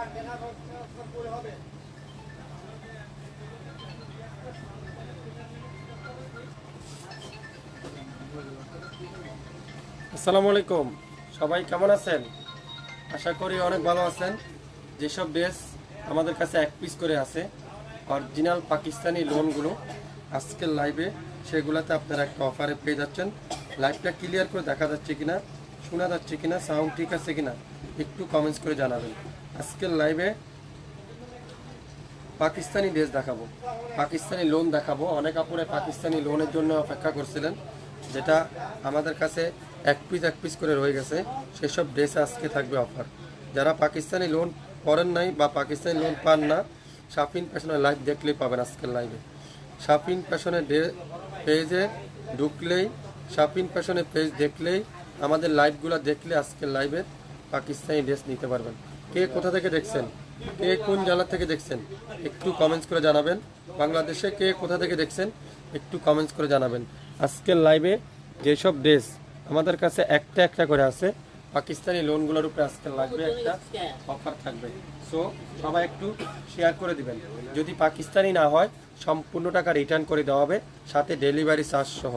আসসালামু আলাইকুম, সবাই কেমন আছেন? আশা করি অনেক ভালো আছেন। যেসব ড্রেস আমাদের কাছে এক পিস করে আছে অরিজিনাল পাকিস্তানি লোনগুলো আজকের লাইভে, সেগুলোতে আপনারা একটা অফারে পেয়ে যাচ্ছেন। লাইভটা ক্লিয়ার করে দেখা যাচ্ছে কিনা, শোনা যাচ্ছে কিনা, সাউন্ড ঠিক আছে কিনা একটু কমেন্টস করে জানাবেন। আজকের লাইভে পাকিস্তানি ড্রেস দেখাবো, পাকিস্তানি লোন দেখাবো। অনেক আপুরে পাকিস্তানি লোনের জন্য অপেক্ষা করছিলেন, যেটা আমাদের কাছে এক পিস করে রয়ে গেছে। সেসব ড্রেসে আজকে থাকবে অফার। যারা পাকিস্তানি লোন করেন নাই বা পাকিস্তানি লোন পান না, শাফিন ফ্যাশনের লাইভ দেখলেই পাবেন। আজকের লাইভে শাফিন ফ্যাশনের পেজে ঢুকলেই, শাফিন ফ্যাশনের পেজ দেখলেই, আমাদের লাইভগুলো দেখলে আজকের লাইভে পাকিস্তানি ড্রেস নিতে পারবেন। কে কোথা থেকে দেখছেন, কে কোন জেলা থেকে দেখছেন একটু কমেন্টস করে জানাবেন। বাংলাদেশে কে কোথা থেকে দেখছেন একটু কমেন্টস করে জানাবেন। আজকের লাইভে যেসব ড্রেস আমাদের কাছে একটা করে আছে, পাকিস্তানি লোনগুলোর উপরে আজকে লাগবে একটা অফার থাকবে। সো সবাই একটু শেয়ার করে দিবেন। যদি পাকিস্তানি না হয় সম্পূর্ণ টাকা রিটার্ন করে দেওয়া হবে, সাথে ডেলিভারি চার্জ সহ।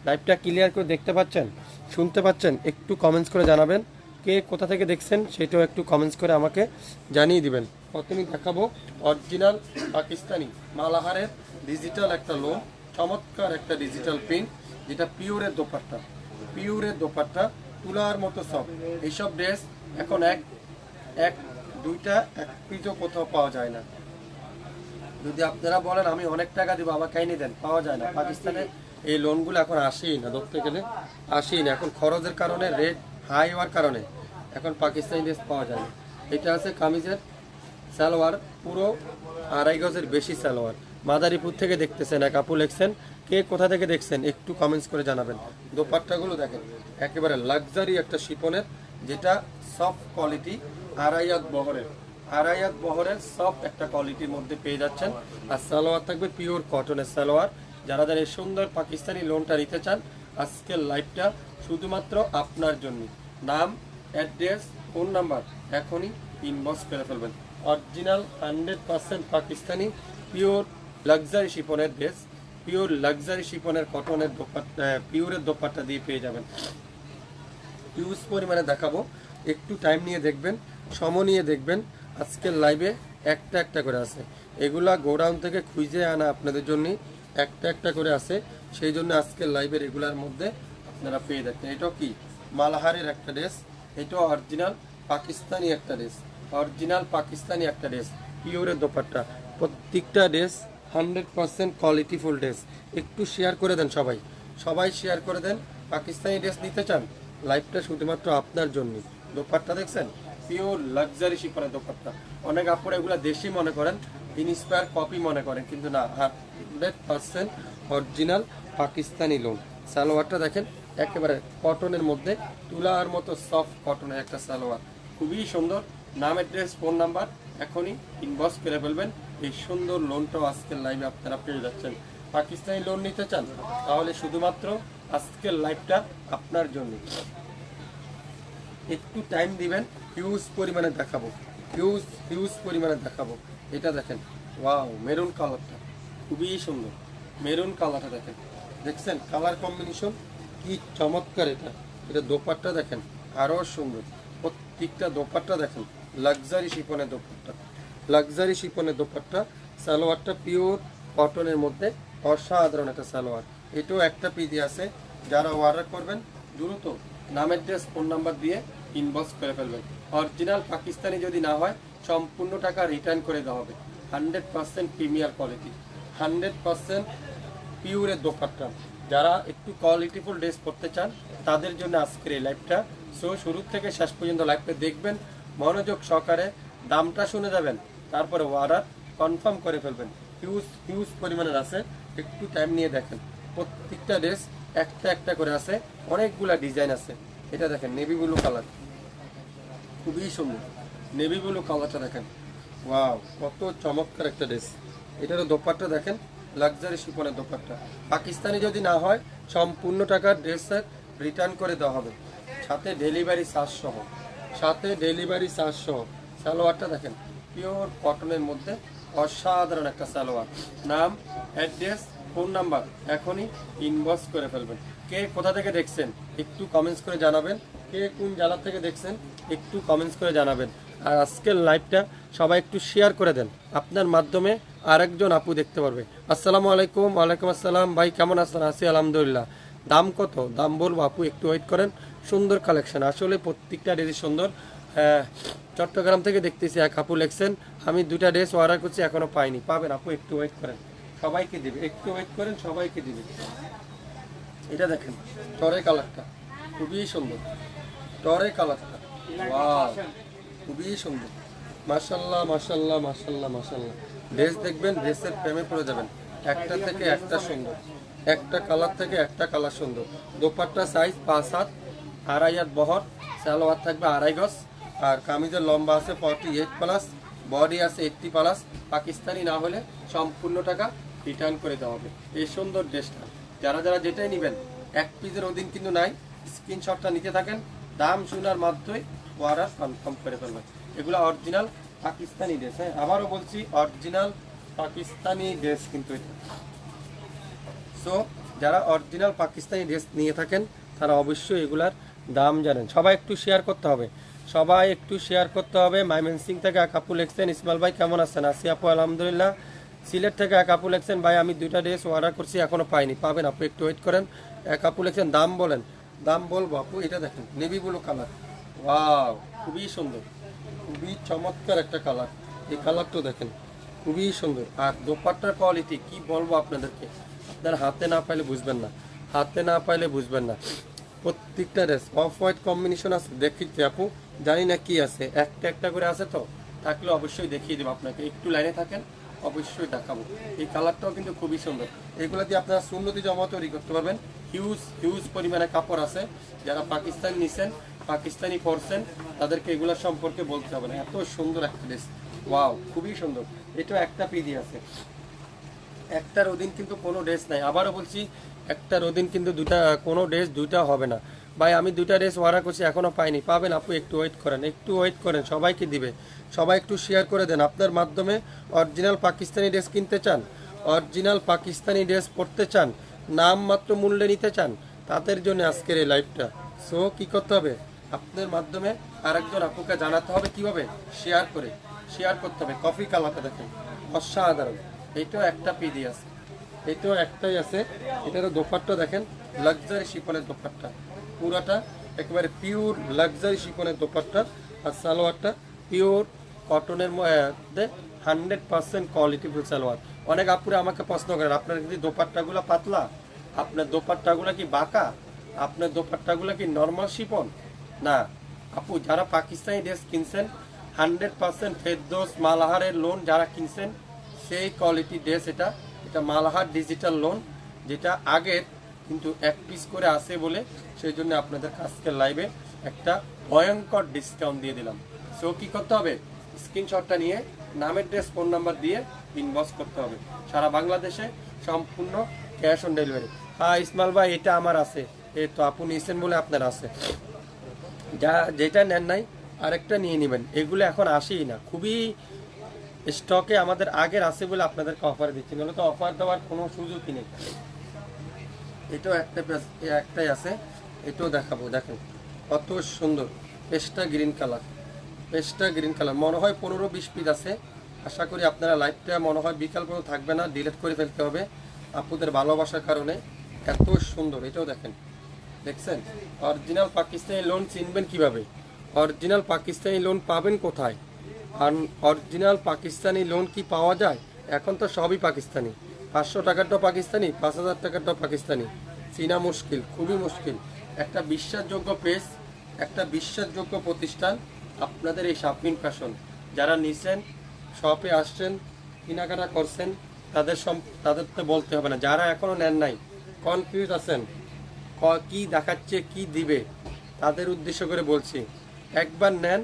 লাইভটা ক্লিয়ার করে দেখতে পাচ্ছেন, শুনতে পাচ্ছেন? একটু কমেন্টস করে জানাবেন। কে কোথা থেকে দেখছেন সেটাও একটু কমেন্টস করে আমাকে জানিয়ে দিবেন। প্রথমেই দেখাবো অরিজিনাল পাকিস্তানি মালাহারের ডিজিটাল একটা লোন, চমৎকার একটা ডিজিটাল প্রিন্ট, যেটা পিওরের দোপাট্টা, পিওরের দোপাট্টা, তুলার মতো সব। এইসব ড্রেস এখন এক দুইটা এক পিসও কোথাও পাওয়া যায় না। যদি আপনারা বলেন আমি অনেক টাকা দিব আমাকে এনে দেন, পাওয়া যায় না। পাকিস্তানে এই লোনগুলো এখন আসেই না, ধরতে গেলে আসেই না। এখন খরচের কারণে, রেট হাই হওয়ার কারণে এখন পাকিস্তানি ড্রেস পাওয়া যায় না। এটা আছে কামিজের সালোয়ার, পুরো 2.5 গজের বেশি সালোয়ার। মাদারীপুর থেকে দেখতেছেন, এক আপু লিখছেন। কে কোথা থেকে দেখছেন একটু কমেন্টস করে জানাবেন। দোপাট্টাগুলো দেখেন, একেবারে লাক্সারি একটা শিপনের, যেটা সফট কোয়ালিটি, আড়াইয়াত বহরের সফট একটা কোয়ালিটির মধ্যে পেয়ে যাচ্ছেন। আর সালোয়ার থাকবে পিওর কটনের সালোয়ার। যারা এই সুন্দর পাকিস্তানি লোনটা নিতে চান, আজকের লাইভটা শুধুমাত্র আপনার জন্য। নাম, অ্যাড্রেস, ফোন নাম্বার এখনই ইনবক্স করে ফেলবেন। অরিজিনাল 100% পাকিস্তানি পিওর লাক্সারি শিপনের ড্রেস, পিওর লাক্সারি শিপনের কটনের দোপাট্টা, পিওরের দোপাট্টা দিয়ে পেয়ে যাবেন। হিউজ পরিমাণে দেখাবো, একটু টাইম নিয়ে দেখবেন, সময় নিয়ে দেখবেন। আজকের লাইভে একটা করে আছে, এগুলা গোডাউন থেকে খুঁজে আনা আপনাদের জন্য একটা করে আছে। সেই জন্য আজকের লাইভের এগুলার মধ্যে আপনারা পেয়ে যাচ্ছেন। এটাও কি মালাহারের একটা ড্রেস, এটাও অরিজিনাল পাকিস্তানি একটা ড্রেস, অরিজিনাল পাকিস্তানি একটা ড্রেস, পিওরের দোপাট্টা। প্রত্যেকটা ড্রেস 100% কোয়ালিটিফুল ড্রেস। একটু শেয়ার করে দেন, সবাই শেয়ার করে দেন। পাকিস্তানি ড্রেস নিতে চান, লাইভটা শুধুমাত্র আপনার জন্য। দোপাট্টা দেখছেন, পিওর লাক্সারি শিপনের দোপাট্টা। অনেক আপনারা এগুলো দেশি মনে করেন, ইনস্পায়ার কপি মনে করেন, কিন্তু না, 100% অরিজিনাল পাকিস্তানি লোন। সালোয়ারটা দেখেন, একেবারে কটনের মধ্যে, তুলার মতো সফট কটনের একটা সালোয়ার, খুবই সুন্দর। নাম, অ্যাড্রেস, ফোন নাম্বার এখনই ইনবক্স করে ফেলবেন। এই সুন্দর লোনটাও আজকের লাইভে আপনারা পেয়ে যাচ্ছেন। পাকিস্তানি লোন নিতে চান তাহলে শুধুমাত্র আজকের লাইভটা আপনার জন্য। একটু টাইম দিবেন, হিউজ পরিমাণে দেখাবো, হিউজ পরিমাণে দেখাবো। এটা দেখেন, ওয়াও, মেরুন কালারটা খুবই সুন্দর। মেরুন কালারটা দেখেন, দেখছেন কালার কম্বিনেশন কি চমৎকার। এটা দোপাট্টা দেখেন আরও সুন্দর। প্রত্যেকটা দোপাট্টা দেখেন লাক্সারি শিপনের দোপাট্টা, লাক্সারি শিপনের দোপাট্টা। সালোয়ারটা পিওর কটনের মধ্যে, অসাধারণ একটা সালোয়ার। এটাও একটা পিস আছে। যারা অর্ডার করবেন দ্রুত নাম, অ্যাড্রেস, ফোন নাম্বার দিয়ে ইনবক্স করে ফেলবেন। অরিজিনাল পাকিস্তানি যদি না হয় সম্পূর্ণ টাকা রিটার্ন করে দেওয়া হবে। 100% প্রিমিয়ার কোয়ালিটি, 100% পিওরের দোপাট্টা। যারা একটু কোয়ালিটিফুল ড্রেস পরতে চান তাদের জন্য আজকের এই লাইভটা। সো শুরু থেকে শেষ পর্যন্ত লাইভটা দেখবেন, মনোযোগ সহকারে, দামটা শুনে যাবেন, তারপরে অর্ডার কনফার্ম করে ফেলবেন। হিউজ পরিমাণের আছে, একটু টাইম নিয়ে দেখেন। প্রত্যেকটা ড্রেস একটা করে আছে, অনেকগুলা ডিজাইন আছে। এটা দেখেন নেভি ব্লু কালার, খুবই সুন্দর। নেভি ব্লু কালারটা দেখেন, ওয়াও, কত চমৎকার একটা ড্রেস। এটারও দোপাট্টা দেখেন, লাক্সারি শিপনের দোপাট্টা। পাকিস্তানি যদি না হয় সম্পূর্ণ টাকার ড্রেসের রিটার্ন করে দেওয়া হবে, সাথে ডেলিভারি চার্জ সহ, সালোয়ারটা দেখেন পিওর কটনের মধ্যে অসাধারণ একটা সালোয়ার। নাম, অ্যাড্রেস, ফোন নাম্বার এখনই ইনবক্স করে ফেলবেন। কে কোথা থেকে দেখছেন একটু কমেন্টস করে জানাবেন, কে কোন জেলা থেকে দেখছেন একটু কমেন্টস করে জানাবেন। আর আজকের লাইভটা সবাই একটু শেয়ার করে দেন, আপনার মাধ্যমে আরেকজন আপু দেখতে পারবে। আসসালামু আলাইকুম। ওয়ালাইকুম আসসালাম। ভাই কেমন আছেন? আছি আলহামদুলিল্লাহ। দাম কত? দাম বলবো আপু, একটু ওয়েট করেন। সুন্দর কালেকশন, আসলে প্রত্যেকটা ড্রেস সুন্দর। চট্টগ্রাম থেকে দেখতেছি এক আপু লেখছেন আমি 2টা ড্রেস অর্ডার করছি এখনো পাইনি। পাবেন আপু, একটু ওয়েট করেন, সবাইকে দিবে, একটু ওয়েট করেন, সবাইকে দিবে। এটা দেখেন টরে কালারটা খুবই সুন্দর, টরে কালারটা ওয়াও খুবই সুন্দর। মাশাল্লাহ মাশাল্লাহ মাশাল্লাহ মাশাল্লাহ। ড্রেস দেখবেন, ড্রেসের প্রেমে পড়ে যাবেন। একটা থেকে একটা সুন্দর, একটা কালার থেকে একটা কালার সুন্দর। দোপাট্টা সাইজ 5 হাত, 2.5 হাত বহর, সালোয়ার থাকবে 2.5 গজ, আর কামিজের লম্বা আছে 48+, বডি আছে 80+। পাকিস্তানি না হলে সম্পূর্ণ টাকা রিটার্ন করে দেওয়া হবে। এই সুন্দর ড্রেসটা যারা যারা যেটাই নেবেন, এক পিসের অধীন কিন্তু নাই। স্ক্রিনশটটা নিতে থাকেন, দাম শোনার মাধ্যমে অর্ডার কনফার্ম করে ফেলবেন। এগুলো অরিজিনাল পাকিস্তানি ড্রেস। হ্যাঁ, আবারও বলছি অরিজিনাল পাকিস্তানি ড্রেস কিন্তু এটা। সো যারা অরিজিনাল পাকিস্তানি ড্রেস নিয়ে থাকেন তারা অবশ্যই এগুলার দাম জানেন। সবাই একটু শেয়ার করতে হবে, সবাই একটু শেয়ার করতে হবে। মাইমেনসিং থেকে এক আপু লেখছেন ইসমাইল ভাই কেমন আছেন? আছি আপু আলহামদুলিল্লাহ। সিলেট থেকে এক আপু লেখছেন ভাই আমি 2টা ড্রেস অর্ডার করছি এখনো পাইনি। পাবেন আপু, একটু ওয়েট করেন। এক আপু লেখছেন দাম বলেন। দাম বলবো আপু, এটা দেখেন নেভি ব্লু কালার, ওয়াও খুবই সুন্দর, খুবই চমৎকার একটা কালার। এই কালারটাও দেখেন খুবই সুন্দর। আর দোপাট্টার কোয়ালিটি কি বলবো আপনাদেরকে, আপনার হাতে না পাইলে বুঝবেন না, হাতে না পাইলে বুঝবেন না। প্রত্যেকটা ড্রেস অফ হোয়াইট কম্বিনেশন আছে, দেখিতে আপু জানি না কি আছে, একটা একটা করে আছে, তো থাকলে অবশ্যই দেখিয়ে দেবো আপনাকে। একটু লাইনে থাকেন, অবশ্যই দেখাবো। এই কালারটাও কিন্তু খুবই সুন্দর। এগুলো দিয়ে আপনারা সুন্নতি জামা তৈরি করতে পারবেন। হিউজ হিউজ পরিমাণে কাপড় আছে। যারা পাকিস্তানি নিছেন, পাকিস্তানি পরছেন, তাদেরকে এগুলো সম্পর্কে বলতে হবে না। এত সুন্দর একটা ড্রেস, ওয়াও খুবই সুন্দর। এটাও একটা পিডি আছে, একটার অধীন কিন্তু কোনো ড্রেস নাই। আবারও বলছি একটার অধীন কিন্তু কোনো ড্রেস 2টা হবে না। ভাই আমি 2টা ড্রেস অর্ডার করছি এখনো পাইনি। পাবেন আপু, একটু ওয়েট করেন, একটু ওয়েট করেন, সবাইকে দিবে। সবাই একটু শেয়ার করে দেন। আপনার মাধ্যমে অরিজিনাল পাকিস্তানি ড্রেস কিনতে চান, অরিজিনাল পাকিস্তানি ড্রেস পরতে চান, নাম মাত্র মূল্যে নিতে চান, তাদের জন্য আজকের এই লাইভটা। সো কি করতে হবে, আপনার মাধ্যমে আরেকজন আপুকে জানাতে হবে কিভাবে, শেয়ার করে, শেয়ার করতে হবে। কফি কালারটা দেখেন অসাধারণ। এইটাও একটা পিডি আছে, এইটাও একটাই আছে। এটারও দোপাট্টা দেখেন, লাক্সারি শিফনের দোপাট্টা, পুরাটা একেবারে পিওর লাক্সারি শিফনের দোপাট্টা। আর সালোয়ারটা পিওর কটনের মধ্যে 100% কোয়ালিটিফুল সালোয়ার। অনেক আপুরে আমাকে প্রশ্ন করেন আপনার কি দোপাট্টাগুলো পাতলা, আপনার দোপাট্টাগুলো কি বাঁকা, আপনার দোপাট্টাগুলো কি নর্মাল শিফন? না আপু, যারা পাকিস্তানি ড্রেস কিনছেন 100% ফেরদৌস মালাহারের লোন যারা কিনছেন, সেই কোয়ালিটি ড্রেস এটা। এটা মালাহার ডিজিটাল লোন, যেটা আগের কিন্তু 1 পিস করে আসে বলে সেই জন্য আপনাদের আজকের লাইভে একটা ভয়ঙ্কর ডিসকাউন্ট দিয়ে দিলাম। সো কি করতে হবে, স্ক্রিনশটটা নিয়ে নামের ড্রেস ফোন নাম্বার দিয়ে ইনবক্স করতে হবে। সারা বাংলাদেশে সম্পূর্ণ ক্যাশ অন ডেলিভারি। হ্যাঁ ইসমাইল ভাই এটা আমার আছে, এই তো আপনি নিয়েছেন বলে আপনার আছে। যেটা নেন নাই আরেকটা নিয়ে নেবেন। এগুলো এখন আসেই না, খুবই স্টকে আমাদের আগের আছে বলে আপনাদেরকে অফার দিচ্ছি, নাহলে তো অফার দেওয়ার কোনো সুযোগই নেই। এটাও একটাই আছে, এটাও দেখাবো। দেখেন কত সুন্দর পেস্টা গ্রিন কালার, পেস্টা গ্রিন কালার। মনে হয় 15-20 পিস আছে। আশা করি আপনারা লাইভটা মনে হয় বিকাল পর্যন্ত থাকবে না, ডিলিট করে ফেলতে হবে আপুদের ভালোবাসার কারণে। এত সুন্দর, এটাও দেখেন, দেখছেন অরিজিনাল পাকিস্তানি লোন চিনবেন কিভাবে, অরিজিনাল পাকিস্তানি লোন পাবেন কোথায়, আর অরিজিনাল পাকিস্তানি লোন কি পাওয়া যায়? এখন তো সবই পাকিস্তানি। 500 টাকারটাও পাকিস্তানি, 5000 টাকারটাও পাকিস্তানি, চিনা মুশকিল, খুবই মুশকিল। একটা বিশ্বাসযোগ্য পেজ, একটা বিশ্বাসযোগ্য প্রতিষ্ঠান আপনাদের এই শাফিন ফ্যাশন। যারা নিছেন, শপে আসছেন, কেনাকাটা করছেন, তাদের তো বলতে হবে না। যারা এখনও নেন নাই, কনফিউজ আছেন কি দেখাচ্ছে কি দিবে, তাদের উদ্দেশ্য করে বলছি একবার নেন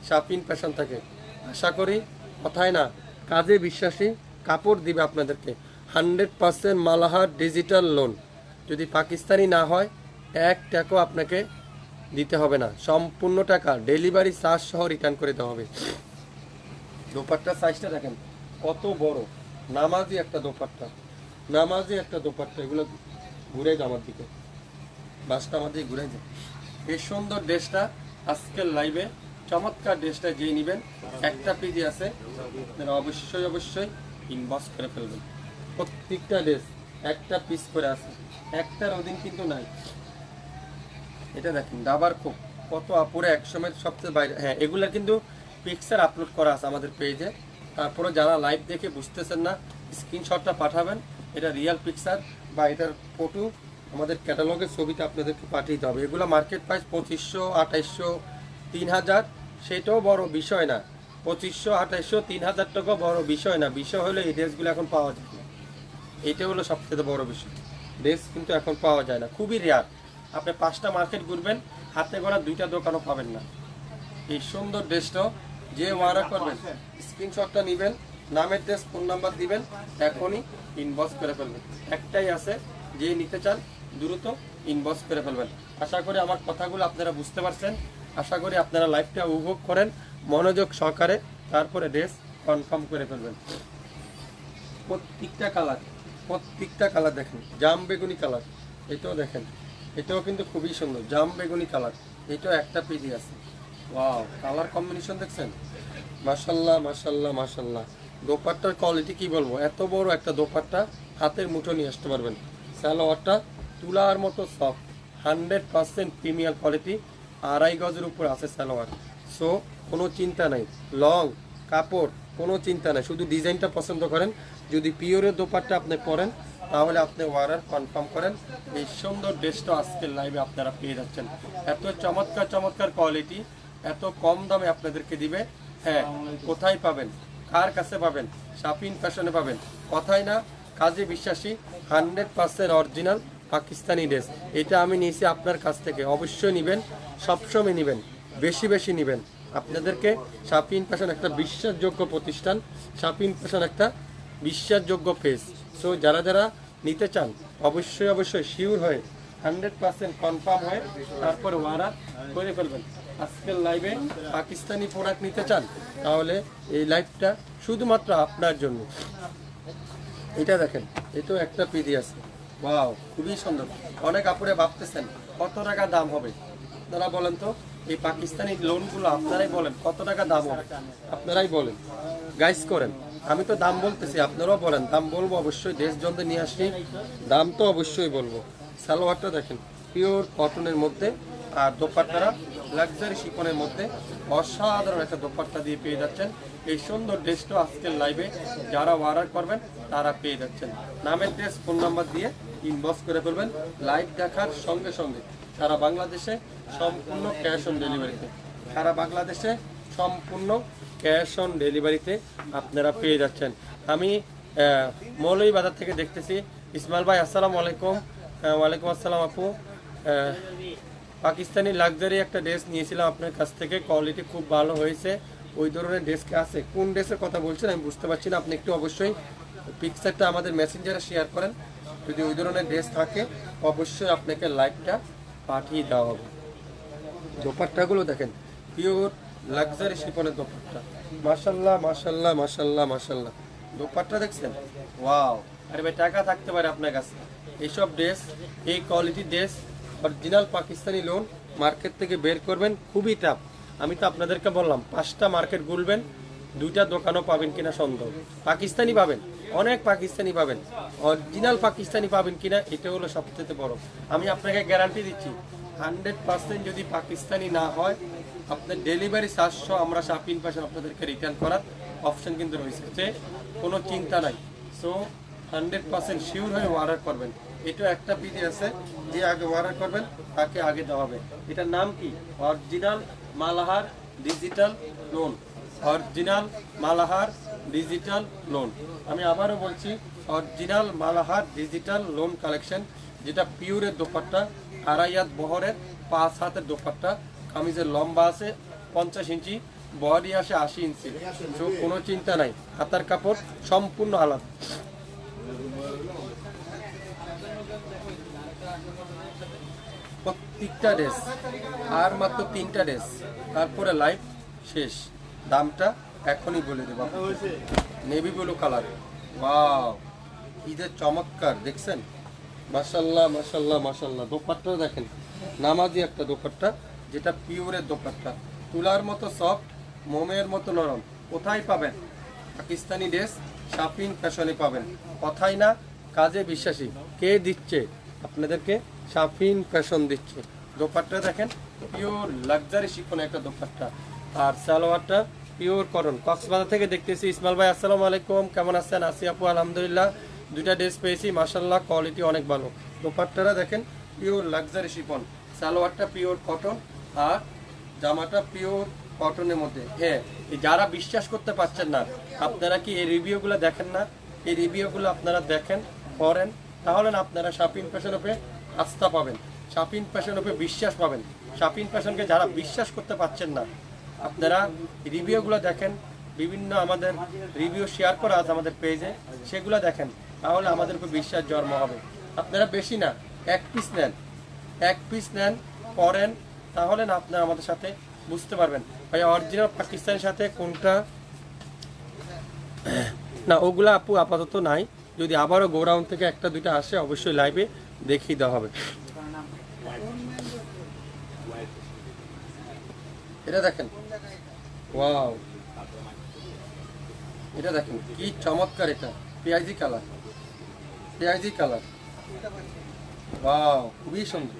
শাফিন ফ্যাশন থেকে। আশা করি কথায় না কাজে বিশ্বাসী, কাপড় দিবে আপনাদেরকে। 100% মালাহার ডিজিটাল লোন। যদি পাকিস্তানি না হয় 1 টাকাও আপনাকে দিতে হবে না, সম্পূর্ণ টাকা ডেলিভারি চার্জ সহ রিটার্ন করে দেওয়া হবে। দোপাট্টার সাইজটা দেখেন কত বড়, নামাজি একটা দোপাট্টা, নামাজি একটা দোপাট্টা। এগুলো ঘুরে যায় আমার দিকে, বাসটা আমার দিকে ঘুরে যায়। এই সুন্দর ড্রেসটা আজকের লাইভে, চমৎকার ড্রেসটা যে নেবেন, একটা পিজি আছে, আপনারা অবশ্যই অবশ্যই ইনবক্স করে ফেলবেন। প্রত্যেকটা ড্রেস একটা পিস করে আছে, একটার অধীন কিন্তু নাই। এটা দেখেন ডাবার খুব কত আপুরে একসময় সবচেয়ে বাইরে। হ্যাঁ, এগুলা কিন্তু পিকচার আপলোড করা আছে আমাদের পেজে। তারপরে যারা লাইভ দেখে বুঝতেছেন না, স্ক্রিনশটটা পাঠাবেন, এটা রিয়েল পিকচার বা এটার ফটো আমাদের ক্যাটালগের ছবিতে আপনাদেরকে পাঠিয়ে দিতে হবে। এগুলো মার্কেট প্রাইস 2500, 2800, 3000, সেটাও বড় বিষয় না। 2500, 2800, 3000 টাকা বড় বিষয় না। বিষয় হলো এই ড্রেসগুলো এখন পাওয়া যায় না, এইটা হলো সবচেয়ে বড় বিষয়। ড্রেস কিন্তু এখন পাওয়া যায় না, খুবই রেয়ার। আপনি 5টা মার্কেট ঘুরবেন, হাতে গোনা 2টা দোকানও পাবেন না। এই সুন্দর ড্রেসটাও যে অর্ডার করবেন, স্ক্রিনশটটা নেবেন, নামের ড্রেস, ফোন নাম্বার দিবেন, এখনই ইনবক্স করে ফেলবেন। একটাই আছে, যে নিতে চান দ্রুত ইনবক্স করে ফেলবেন। আশা করি আমার কথাগুলো আপনারা বুঝতে পারছেন। আশা করি আপনারা লাইভটা উপভোগ করেন মনোযোগ সহকারে, তারপরে ড্রেস কনফার্ম করে ফেলবেন। প্রত্যেকটা কালার দেখেন, জাম বেগুনি কালার, এটাও দেখেন, এটাও কিন্তু খুবই সুন্দর, জাম বেগুনি কালার। এটাও একটা পিজি আছে। ওয়াও, কালার কম্বিনেশন দেখছেন, মাশাল্লাহ মাশাল্লাহ মাশাল্লাহ। দোপাট্টার কোয়ালিটি কি বলবো, এত বড় একটা দোপাট্টা হাতের মুঠো নিয়ে আসতে পারবেন। সালোয়ারটা তুলার মতো সফট, 100% প্রিমিয়াম কোয়ালিটি, 2.5 গজের উপর আছে সালোয়ার। সো কোনো চিন্তা নাই, লং কাপড় কোনো চিন্তা নাই, শুধু ডিজাইনটা পছন্দ করেন। যদি পিওরের দোপাট্টা আপনি পরেন, তাহলে আপনি অর্ডার কনফার্ম করেন। এই সুন্দর ড্রেসটা আজকের লাইভে আপনারা পেয়ে যাচ্ছেন। এত চমৎকার চমৎকার কোয়ালিটি এত কম দামে আপনাদেরকে দিবে। হ্যাঁ, কোথায় পাবেন, কার কাছে পাবেন? শাপিন ফ্যাশনে পাবেন। কথাই না, কাজে বিশ্বাসী, 100% অরিজিনাল পাকিস্তানি ড্রেস। এটা আমি নিয়েছি আপনার কাছ থেকে, অবশ্যই নেবেন, সবসময় নেবেন, বেশি বেশি নেবেন। আপনাদেরকে শাপিন ফ্যাশন একটা বিশ্বাসযোগ্য প্রতিষ্ঠান, শাপিন ফ্যাশন একটা বিশ্বাসযোগ্য পেজ। সো যারা যারা নিতে চান, অবশ্যই অবশ্যই শিওর হয়ে 100% কনফার্ম হয়ে তারপরে অর্ডার করে ফেলবেন। আজকের লাইভে পাকিস্তানি প্রোডাক্ট নিতে চান, তাহলে এই লাইভটা শুধুমাত্র আপনার জন্য। এটা দেখেন, এটাও একটা পিজি আছে। ওয়াও, খুবই সুন্দর। অনেক আপুরে ভাবতেছেন কত টাকা দাম হবে, আপনারা বলেন তো। এই পাকিস্তানি লোনগুলো আপনারাই বলেন কত টাকা দাম হবে, আপনারাই বলেন, গাইস করেন। আমি তো দাম বলতেছি, আপনারাও বলেন। দাম বলবো অবশ্যই, দেশ জলদি নিয়ে আসি, দাম তো অবশ্যই বলবো। সালোয়ারটা দেখেন পিওর কটনের মধ্যে, আর দোপাট্টারা লাক্সারি শিফনের মধ্যে অসাধারণ একটা দোপাট্টা দিয়ে পেয়ে যাচ্ছেন। এই সুন্দর ড্রেসটা আজকের লাইভে যারা অর্ডার করবেন তারা পেয়ে যাচ্ছেন। নামের ড্রেস, ফোন নাম্বার দিয়ে ইনবক্স করে ফেলবেন। লাইভ দেখার সঙ্গে সঙ্গে সারা বাংলাদেশে সম্পূর্ণ ক্যাশ অন ডেলিভারিতে, সারা বাংলাদেশে সম্পূর্ণ ক্যাশ অন ডেলিভারিতে আপনারা পেয়ে যাচ্ছেন। আমি মৌলভীবাজার থেকে দেখতেছি। ইসমাইল ভাই, আসসালামু আলাইকুম। ওয়ালাইকুম আসসালাম আপু। পাকিস্তানি লাক্সারি একটা ড্রেস নিয়েছিলাম আপনার কাছ থেকে, কোয়ালিটি খুব ভালো হয়েছে। ওই ধরনের ড্রেস আছে? কোন ড্রেসের কথা বলছেন আমি বুঝতে পারছি না। আপনি একটু অবশ্যই পিকচারটা আমাদের মেসেঞ্জারে শেয়ার করেন। যদি ওই ধরনের ড্রেস থাকে, অবশ্যই আপনাকে লাইভটা পাঠিয়ে দেওয়া হবে। দোপাট্টাগুলো দেখেন, পিওর লাক্সারি শিফনের দোপাট্টা, মাশাল্লাহ মাশাল্লাহ মাশাল্লাহ মাশাল্লাহ। দোপাট্টা দেখছেন, ওয়াও। আরে ভাই, টাকা থাকতে পারে আপনার কাছে, এইসব ড্রেস, এই কোয়ালিটির dress original Pakistani loan market থেকে বের করবেন খুবই টাফ। আমি তো আপনাদেরকে বললাম 5টা মার্কেট ঘুরবেন, 2টা দোকানও পাবেন কিনা সন্দেহ। পাকিস্তানি পাবেন, অনেক পাকিস্তানি পাবেন, অরিজিনাল পাকিস্তানি পাবেন কিনা এটা হলো সবচেয়ে বড়। আমি আপনাকে গ্যারান্টি দিচ্ছি 100% যদি পাকিস্তানি না হয়, আপনার ডেলিভারি 700, আমরা শাপিং ফ্যাশন আপনাদেরকে রিটার্ন করার অপশন কিন্তু রয়েছে, যে কোনো চিন্তা নাই। সো 100% শিওর হয়ে অর্ডার করবেন। এটা একটা পিজি আছে, যে আগে অর্ডার করবেন তাকে আগে দেওয়া হবে। এটার নাম কি? Original Malahar digital lawn, original Malahar digital lawn. আমি আবারও বলছি, original Malahar digital lawn collection, যেটা পিওরের দোপাট্টা, 2.5 হাত বহরের, 5 হাতের দোপাট্টা। কামিজের লম্বা আছে 50 ইঞ্চি, বডি আসে 80 ইঞ্চি। তো কোনো চিন্তা নাই, হাতার কাপড় সম্পূর্ণ আলাদা। প্রত্যেকটা ড্রেস, আর মাত্র 3টা ড্রেস, তারপরে লাইভ শেষ। দামটা এখনই বলে দেবো। নেভি ব্লু কালার, ওয়াও কি যে চমৎকার, দেখছেন? মাশাল্লাহ মাশাল্লাহ মাশাল্লাহ। দোপাট্টা দেখেন, নামাজি একটা দোপাট্টা, যেটা পিওরের দোপাট্টা, তুলার মতো সফট, মোমের মতো নরম। কোথায় পাবেন? পাকিস্তানি ড্রেস শাপিন ফ্যাশনে পাবেন। কথাই না, কাজে বিশ্বাসী। কে দিচ্ছে আপনাদেরকে? শাপিন ফ্যাশন দিচ্ছে। দোপাট্টা দেখেন, পিওর লাক্সারি শিফনের একটা দোপাট্টা, আর সালোয়ারটা পিওর কটন। কক্সবাজার থেকে দেখতেছি ইসমাইল ভাই, আসসালামু আলাইকুম, কেমন আছেন? আসি আপু, আলহামদুলিল্লাহ। দুইটা ড্রেস পেয়েছি, মাশাল্লাহ, কোয়ালিটি অনেক ভালো। দোপাট্টাটা দেখেন, পিওর লাক্সারি শিফন, সালোয়ারটা পিওর কটন, আর জামাটা পিওর কটনের মধ্যে। হ্যাঁ, যারা বিশ্বাস করতে পারছেন না, আপনারা কি এই রিভিউগুলো দেখেন না? এই রিভিউগুলো আপনারা দেখেন, করেন, তাহলে না আপনারা শাপিন ফ্যাশন ওপে আস্থা পাবেন, শাপিন ফ্যাশন ওপে বিশ্বাস পাবেন। শাপিন ফ্যাশনকে যারা বিশ্বাস করতে পারছেন না, আপনারা রিভিউগুলো দেখেন, বিভিন্ন আমাদের রিভিউ শেয়ার করা আছে আমাদের পেজে, সেগুলো দেখেন, তাহলে আমাদের উপর বিশ্বাস জন্ম হবে। আপনারা বেশি না, এক পিস নেন, এক পিস নেন, পরেন, তাহলে না আপনারা আমাদের সাথে বুঝতে পারবেন ভাই অরিজিনাল পাকিস্তানের সাথে কোনটা। না, ওগুলা আপু আপাতত নাই, যদি আবারও গোডাউন থেকে একটা দুইটা আসে অবশ্যই লাইভে দেখিয়ে দেওয়া হবে। এটা দেখেন, ওয়াও, এটা দেখেন কি চমৎকার, এটা পেঁয়াজি কালার, পেঁয়াজি কালার, ওয়াও খুবই সুন্দর।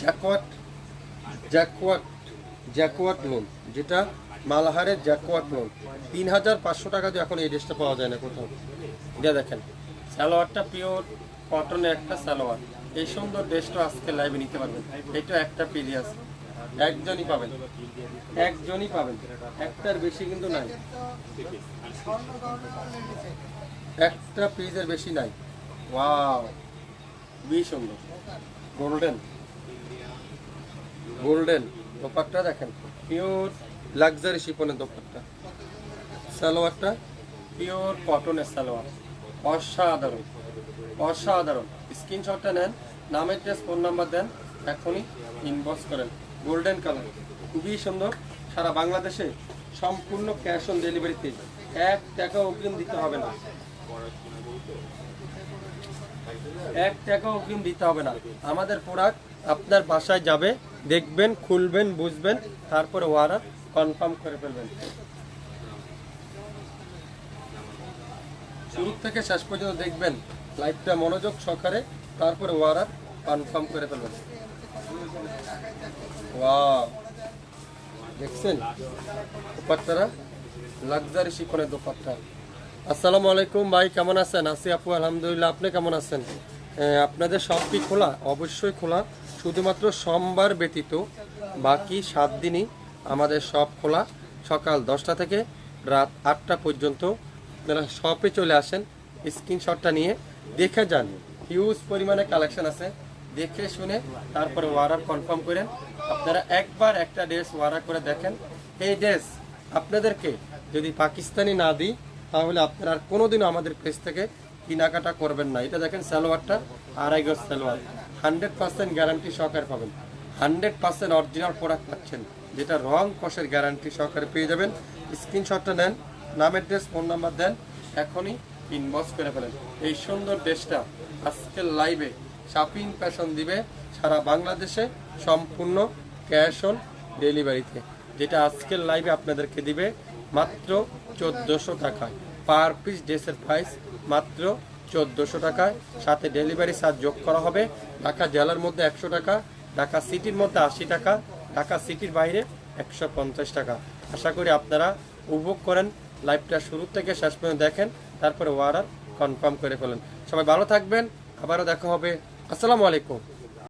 জ্যাকওয়াট, জ্যাকওয়াট, জ্যাকওয়াট লোন, যেটা মালাহারের জ্যাকওয়াট লোন। 3500 টাকা দিয়ে এখন এই ড্রেসটা পাওয়া যায় না কোথাও। এটা দেখেন, সালোয়ারটা পিওর কটনের একটা সালোয়ার। এই সুন্দর ড্রেসটা আজকে লাইভে নিতে পারবেন। এটা একটা পিরিয়াস, একজনই পাবেন, একজনই পাবেন, একটার বেশি কিন্তু নাই, একটা পিসের বেশি নাই। ওয়াও খুবই সুন্দর, গোল্ডেন, গোল্ডেন দোপাট্টা দেখেন, পিওর লাক্সারি শিফনের দোপাট্টা, সালোয়ারটা পিওর কটনের সালোয়ার, অসাধারণ, অসাধারণ। স্ক্রিনশটটা নেন, নামের ড্রেস, ফোন নাম্বার দেন, এখনই ইনবক্স করেন। গোল্ডেন কালার, খুবই সুন্দর। সারা বাংলাদেশে সম্পূর্ণ ক্যাশ অন ডেলিভারিতে, 1 টাকা অগ্রিম দিতে হবে না, 1 টাকা অগ্রিম দিতে হবে না। আমাদের প্রোডাক্ট আপনার বাসায় যাবে, দেখবেন, খুলবেন, বুঝবেন, তারপরে অর্ডার কনফার্ম করে ফেলবেন। শুরু থেকে শেষ পর্যন্ত দেখবেন লাইভটা মনোযোগ সহকারে, তারপরে অর্ডার কনফার্ম করে ফেলবেন। ওয়াও, দেখছেন দোপাট্টারা, লাক্সারি শিফনের দোপাট্টা। আসসালামু আলাইকুম ভাই, কেমন আছেন? আসি আপু, আলহামদুলিল্লাহ, আপনি কেমন আছেন? আপনাদের সব কি খোলা? অবশ্যই খোলা, শুধুমাত্র সোমবার ব্যতীত বাকি 7 দিনই আমাদের সব খোলা। সকাল 10টা থেকে রাত 8টা পর্যন্ত আপনারা শপে চলে আসেন, স্ক্রিনশটটা নিয়ে দেখে যান। হিউজ পরিমাণে কালেকশন আছে, দেখে শুনে তারপরে অর্ডার কনফার্ম করেন। আপনারা একবার একটা ড্রেস অর্ডার করে দেখেন। এই ড্রেস আপনাদেরকে যদি পাকিস্তানি না দিই, তাহলে আপনারা আর কোনোদিনও আমাদের পেজ থেকে কেনাকাটা করবেন না। এটা দেখেন, সালোয়ারটা 2.5 গজ সালোয়ার, 100% গ্যারান্টি সহকারে পাবেন, 100% অরিজিনাল প্রোডাক্ট পাচ্ছেন, যেটা রং কষের গ্যারান্টি সহকারে পেয়ে যাবেন। স্ক্রিনশটটা নেন, নামের ড্রেস, ফোন নাম্বার দেন, এখনই ইনবক্স করে ফেলেন। এই সুন্দর ড্রেসটা আজকের লাইভে শাপিং ফ্যাশন দিবে সারা বাংলাদেশে সম্পূর্ণ ক্যাশ অন ডেলিভারিতে, যেটা আজকের লাইভে আপনাদেরকে দিবে মাত্র 1400 টাকায়। পার পিস ড্রেসের প্রাইস মাত্র 1400 টাকায়, সাথে ডেলিভারি চার্জ যোগ করা হবে। ঢাকা জেলার মধ্যে 100 টাকা, ঢাকা সিটির মধ্যে 80 টাকা, ঢাকা সিটির বাইরে 150 টাকা। আশা করি আপনারা উপভোগ করেন, লাইভটা শুরু থেকে শেষ পর্যন্ত দেখেন, তারপরে অর্ডার কনফার্ম করে ফেলেন। সবাই ভালো থাকবেন, আবারও দেখা হবে। আসসালামু আলাইকুম।